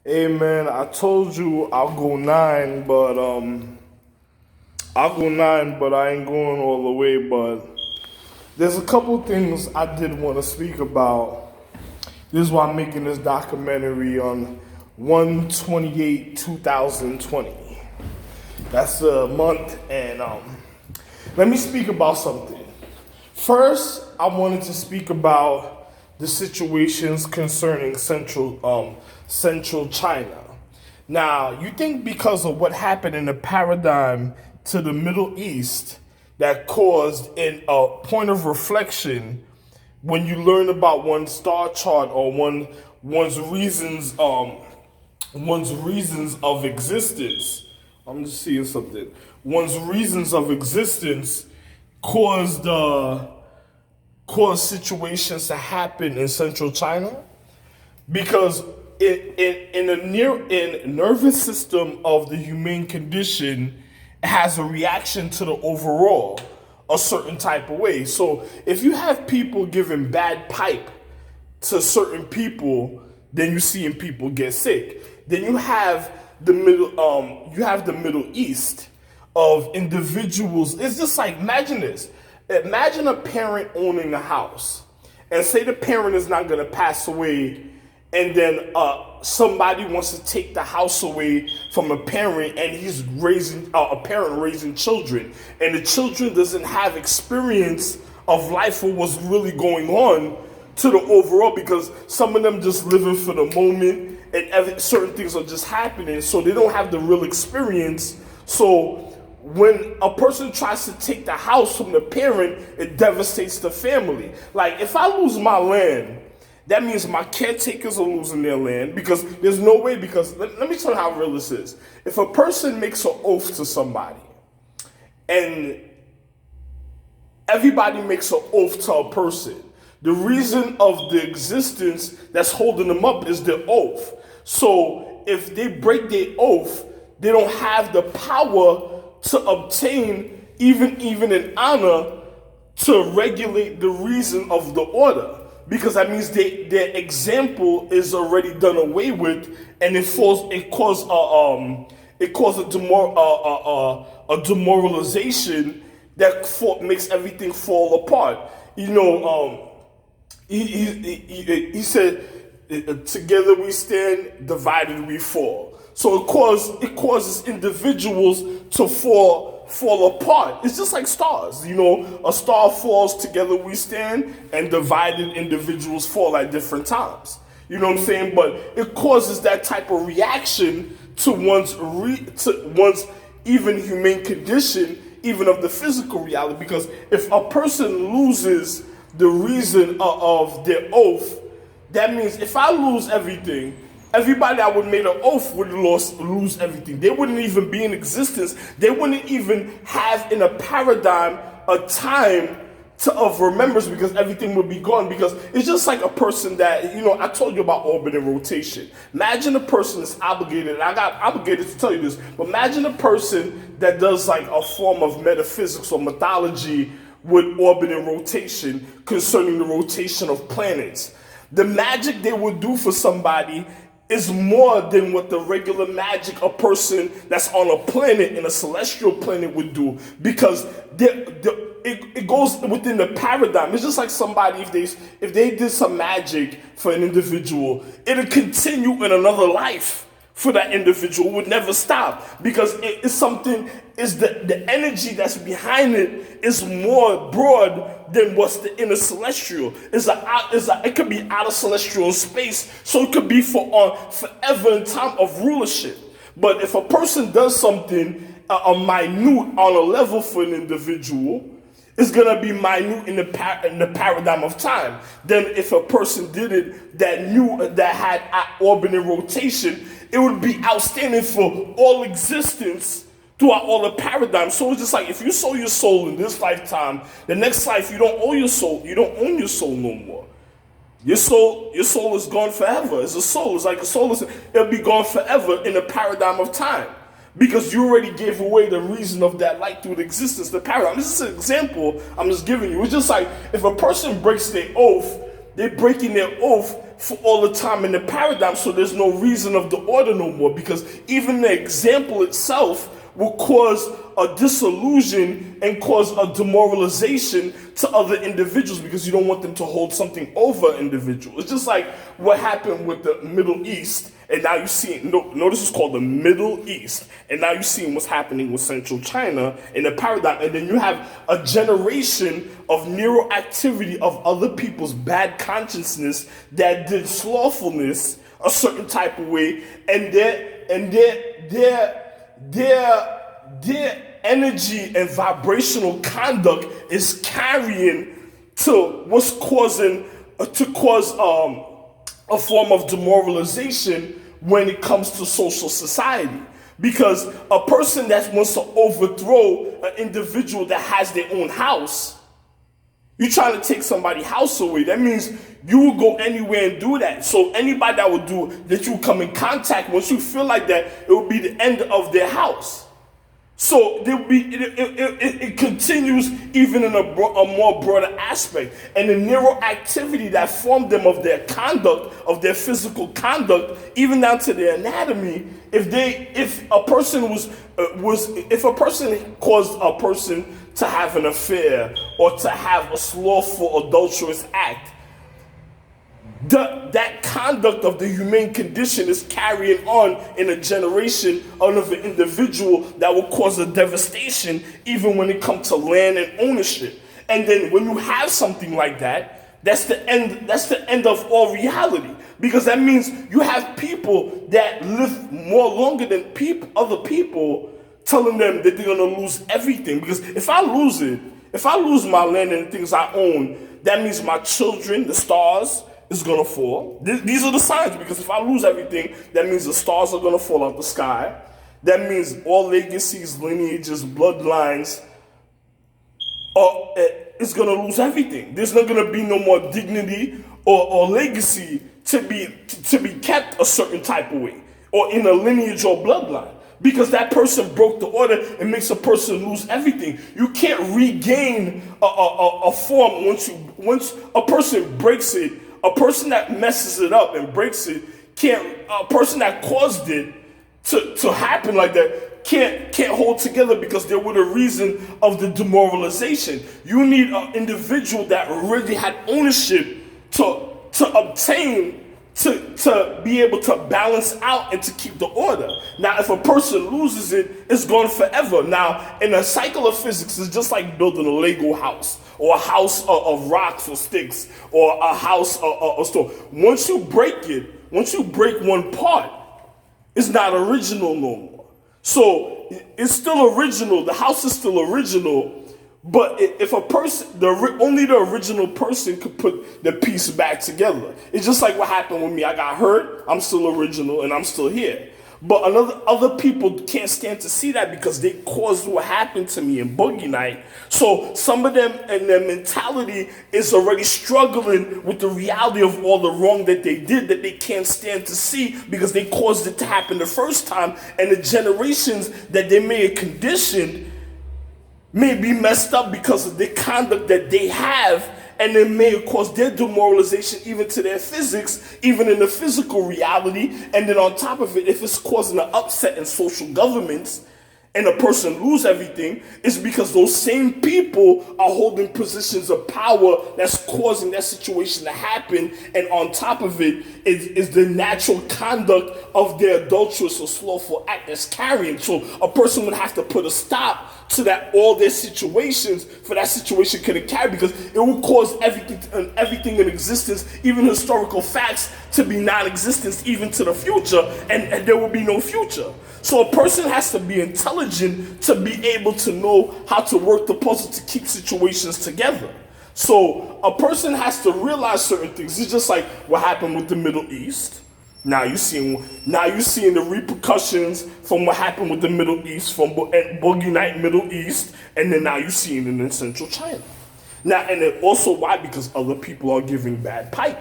Hey man, I told you I'll go nine, but I ain't going all the way. But there's a couple things I did want to speak about. This is why I'm making this documentary on 1/28/2020. That's the month, and let me speak about something. First, I wanted to speak about the situations concerning Central China. Now, you think because of what happened in the paradigm to the Middle East that caused a point of reflection when you learn about one's star chart or one's reasons of existence. I'm just seeing something. One's reasons of existence caused situations to happen in Central China because in the nervous system of the human condition it has a reaction to the overall a certain type of way. So if you have people giving bad pipe to certain people, then you're seeing people get sick. Then you have the Middle East of individuals. It's just like, imagine this. Imagine a parent owning a house, and say the parent is not gonna pass away, and then somebody wants to take the house away from a parent, and he's raising a parent raising children, and the children doesn't have experience of life or what's really going on to the overall, because some of them just living for the moment, and certain things are just happening, so they don't have the real experience. So when a person tries to take the house from the parent, it devastates the family. Like, if I lose my land, that means my caretakers are losing their land, because there's no way, because let me tell you how real this is. If a person makes an oath to somebody, and everybody makes an oath to a person, the reason of the existence that's holding them up is the oath. So if they break their oath, they don't have the power to obtain even an honor to regulate the reason of the order, because that means their example is already done away with, and it causes a demoralization that makes everything fall apart. He said, "Together we stand, divided we fall." So it causes individuals to fall apart. It's just like stars. A star falls, together we stand, and divided individuals fall at different times. You know what I'm saying? But it causes that type of reaction to one's even humane condition, even of the physical reality. Because if a person loses the reason of their oath, that means if I lose everything, everybody that would made an oath would lose everything. They wouldn't even be in existence. They wouldn't even have in a paradigm a time of remembrance, because everything would be gone. Because it's just like a person that, I told you about orbit and rotation. Imagine a person is obligated, and I got obligated to tell you this, but imagine a person that does like a form of metaphysics or mythology with orbit and rotation concerning the rotation of planets. The magic they would do for somebody is more than what the regular magic a person that's on a planet, in a celestial planet, would do, because it goes within the paradigm. It's just like somebody, if they did some magic for an individual, it'll continue in another life for that individual. It would never stop, because it's something, is the energy that's behind it is more broad than what's the inner celestial. It could be out of celestial space, so it could be forever in time of rulership. But if a person does something minute on a level for an individual, it's gonna be minute in the paradigm of time. Then if a person did it that had orbit and rotation, it would be outstanding for all existence throughout all the paradigms. So it's just like, if you sold your soul in this lifetime, the next life you don't own your soul. You don't own your soul no more. Your soul is gone forever. It's a soul. It's like a soul. It'll be gone forever in the paradigm of time, because you already gave away the reason of that light through the existence, the paradigm. This is an example I'm just giving you. It's just like, if a person breaks their oath, they're breaking their oath for all the time in the paradigm, so there's no reason of the order no more, because even the example itself will cause a disillusion and cause a demoralization to other individuals, because you don't want them to hold something over individual. It's just like what happened with the Middle East, and now you see, notice it's called the Middle East, and now you see what's happening with Central China in the paradigm, and then you have a generation of neuroactivity of other people's bad consciousness that did slothfulness a certain type of way, and their energy and vibrational conduct is carrying to what's causing to cause a form of demoralization when it comes to social society. Because a person that wants to overthrow an individual that has their own house, you're trying to take somebody's house away. That means you will go anywhere and do that. So anybody that would do that, you come in contact, once you feel like that, it will be the end of their house. So it continues even in a more broader aspect. And the neuroactivity that formed them of their conduct, of their physical conduct, even down to their anatomy, if a person caused a person to have an affair or to have a slothful, adulterous act, that conduct of the humane condition is carrying on in a generation of an individual that will cause a devastation even when it comes to land and ownership. And then when you have something like that, that's the end of all reality, because that means you have people that live more longer than other people, telling them that they're gonna lose everything. Because if I lose my land and the things I own, that means my children, the stars, is gonna fall. These are the signs, because if I lose everything, that means the stars are gonna fall out the sky. That means all legacies, lineages, bloodlines, is gonna lose everything. There's not gonna be no more dignity or legacy to be kept a certain type of way, or in a lineage or bloodline. Because that person broke the order and makes a person lose everything. You can't regain a form once a person breaks it. A person that messes it up and breaks it a person that caused it to happen like that can't hold together, because there was a reason of the demoralization. You need an individual that already had ownership to obtain, to be able to balance out and to keep the order. Now, if a person loses it, it's gone forever. Now, in a cycle of physics, it's just like building a Lego house, or a house of rocks or sticks, or a house or stone. Once you break one part, it's not original no more. So it's still original. The house is still original. But if a person, only the original person could put the piece back together. It's just like what happened with me. I got hurt, I'm still original, and I'm still here. But other people can't stand to see that, because they caused what happened to me in Boogie Night. So some of them and their mentality is already struggling with the reality of all the wrong that they did, that they can't stand to see, because they caused it to happen the first time. And the generations that they may have conditioned may be messed up because of the conduct that they have, and it may cause their demoralization even to their physics, even in the physical reality. And then on top of it, if it's causing an upset in social governments and a person lose everything, it's because those same people are holding positions of power that's causing that situation to happen. And on top of it is the natural conduct of their adulterous or slothful act that's carrying. So a person would have to put a stop to that, all their situations, for that situation couldn't carry, because it will cause everything in existence, even historical facts, to be non-existent even to the future, and there will be no future. So a person has to be intelligent to be able to know how to work the puzzle to keep situations together. So a person has to realize certain things. It's just like what happened with the Middle East. Now you're seeing the repercussions from what happened with the Middle East, from Boogie Night Middle East, and then now you're seeing it in Central China. Now, and then also why? Because other people are giving bad pipe.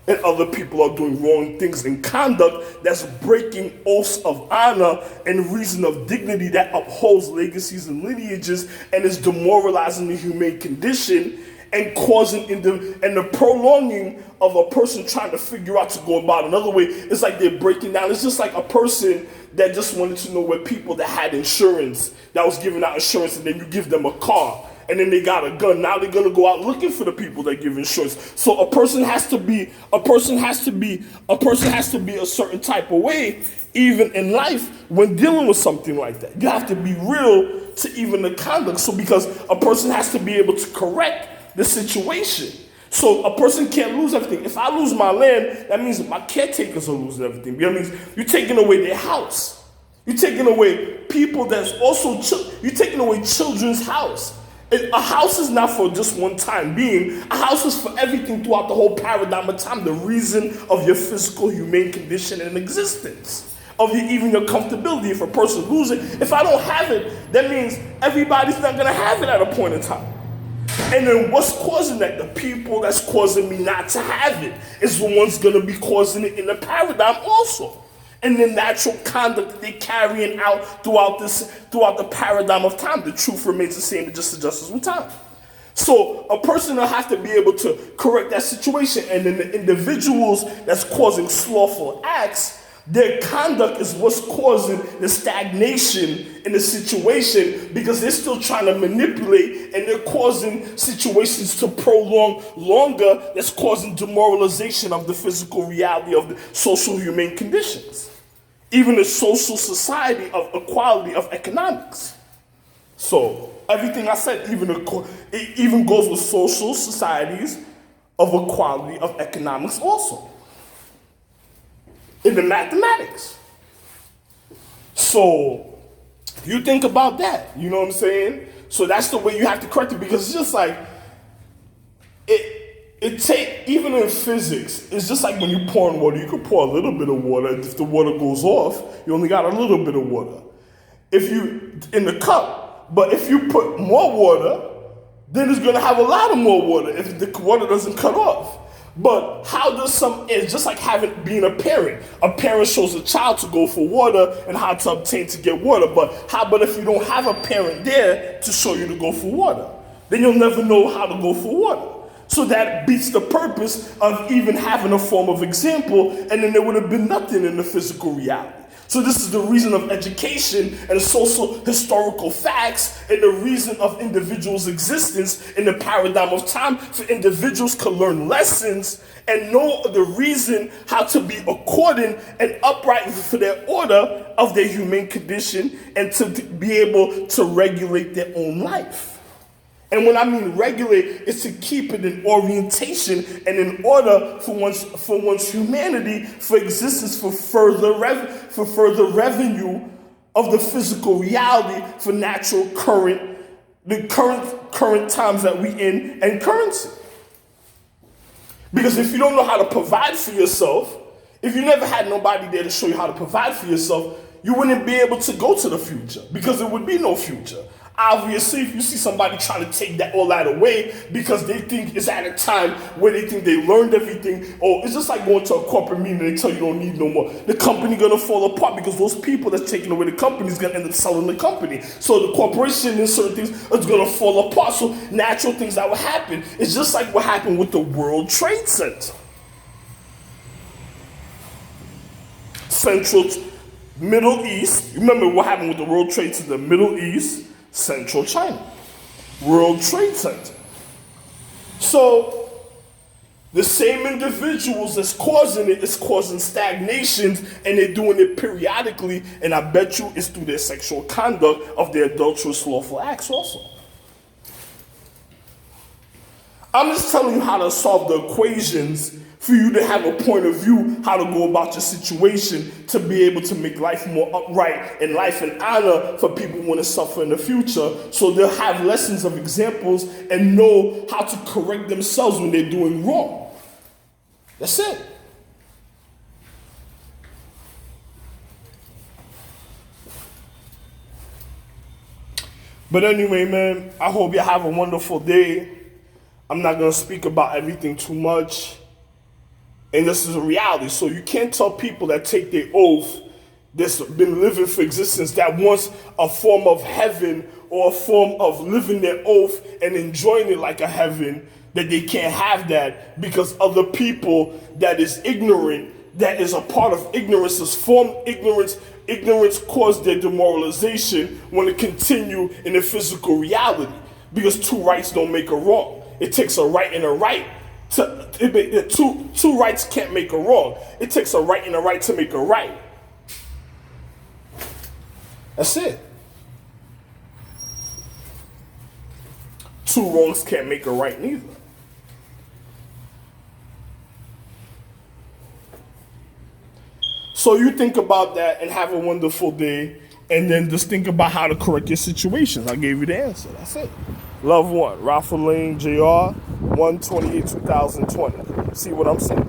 And other people are doing wrong things in conduct that's breaking oaths of honor and reason of dignity that upholds legacies and lineages, and is demoralizing the humane condition. and causing and the prolonging of a person trying to figure out to go about another way. It's like they're breaking down. It's just like a person that just wanted to know where people that had insurance, that was giving out insurance, and then you give them a car, and then they got a gun. Now they're gonna go out looking for the people that give insurance. So a person has to be a certain type of way, even in life, when dealing with something like that. You have to be real to even the conduct. So because a person has to be able to correct the situation. So a person can't lose everything. If I lose my land, that means that my caretakers are losing everything. That means you're taking away their house. You're taking away people that's also, you're taking away children's house. A house is not for just one time being. A house is for everything throughout the whole paradigm of time. The reason of your physical, humane condition and existence. Of even your comfortability. If a person loses it, if I don't have it, that means everybody's not going to have it at a point in time. And then what's causing that? The people that's causing me not to have it is the ones going to be causing it in the paradigm also. And the natural conduct that they're carrying out throughout the paradigm of time. The truth remains the same, it just adjusts with time. So a person will have to be able to correct that situation. And then the individuals that's causing slothful acts, their conduct is what's causing the stagnation in the situation, because they're still trying to manipulate and they're causing situations to prolong longer, that's causing demoralization of the physical reality of the social humane conditions. Even the social society of equality of economics. So everything I said it even goes with social societies of equality of economics also. In the mathematics. So you think about that, you know what I'm saying? So that's the way you have to correct it, because it's just like even in physics, it's just like when you pour in water, you can pour a little bit of water. If the water goes off, you only got a little bit of water. If you in the cup, but if you put more water, then it's gonna have a lot of more water if the water doesn't cut off. But how does it's just like being a parent. A parent shows a child to go for water and how to obtain to get water. But if you don't have a parent there to show you to go for water? Then you'll never know how to go for water. So that beats the purpose of even having a form of example, and then there would have been nothing in the physical reality. So this is the reason of education and social historical facts, and the reason of individuals' existence in the paradigm of time, for individuals to learn lessons and know the reason how to be accordant and upright for their order of their humane condition, and to be able to regulate their own life. And when I mean regulate, it's to keep it in orientation and in order for one's humanity, for existence, for further revenue of the physical reality, for natural the current times that we in, and currency. Because if you don't know how to provide for yourself, if you never had nobody there to show you how to provide for yourself, you wouldn't be able to go to the future, because there would be no future. Obviously, if you see somebody trying to take all that away because they think it's at a time where they think they learned everything, or it's just like going to a corporate meeting and they tell you don't need no more. The company gonna fall apart because those people that's taking away the company is gonna end up selling the company. So the corporation and certain things is gonna fall apart. So natural things that will happen. It's just like what happened with the World Trade Center. Central, Middle East. Remember what happened with the World Trade Center? The Middle East, Central China, World Trade Center. So the same individuals that's causing it is causing stagnations, and they're doing it periodically, and I bet you it's through their sexual conduct of their adulterous, lawful acts also. I'm just telling you how to solve the equations for you to have a point of view, how to go about your situation, to be able to make life more upright and life and honor for people who want to suffer in the future. So they'll have lessons of examples and know how to correct themselves when they're doing wrong. That's it. But anyway, man, I hope you have a wonderful day. I'm not going to speak about everything too much. And this is a reality. So you can't tell people that take their oath that's been living for existence, that wants a form of heaven or a form of living their oath and enjoying it like a heaven, that they can't have that because other people that is ignorant, that is a part of ignorance, is formed ignorance. Ignorance caused their demoralization when it continue in the physical reality. Because two rights don't make a wrong. It takes a right and a right. Two rights can't make a wrong. It takes a right and a right to make a right. That's it. Two wrongs can't make a right neither. So you think about that and have a wonderful day, and then just think about how to correct your situations. I gave you the answer. That's it. Love one. Ralph Lane, JR, 1/28/2020. See what I'm saying?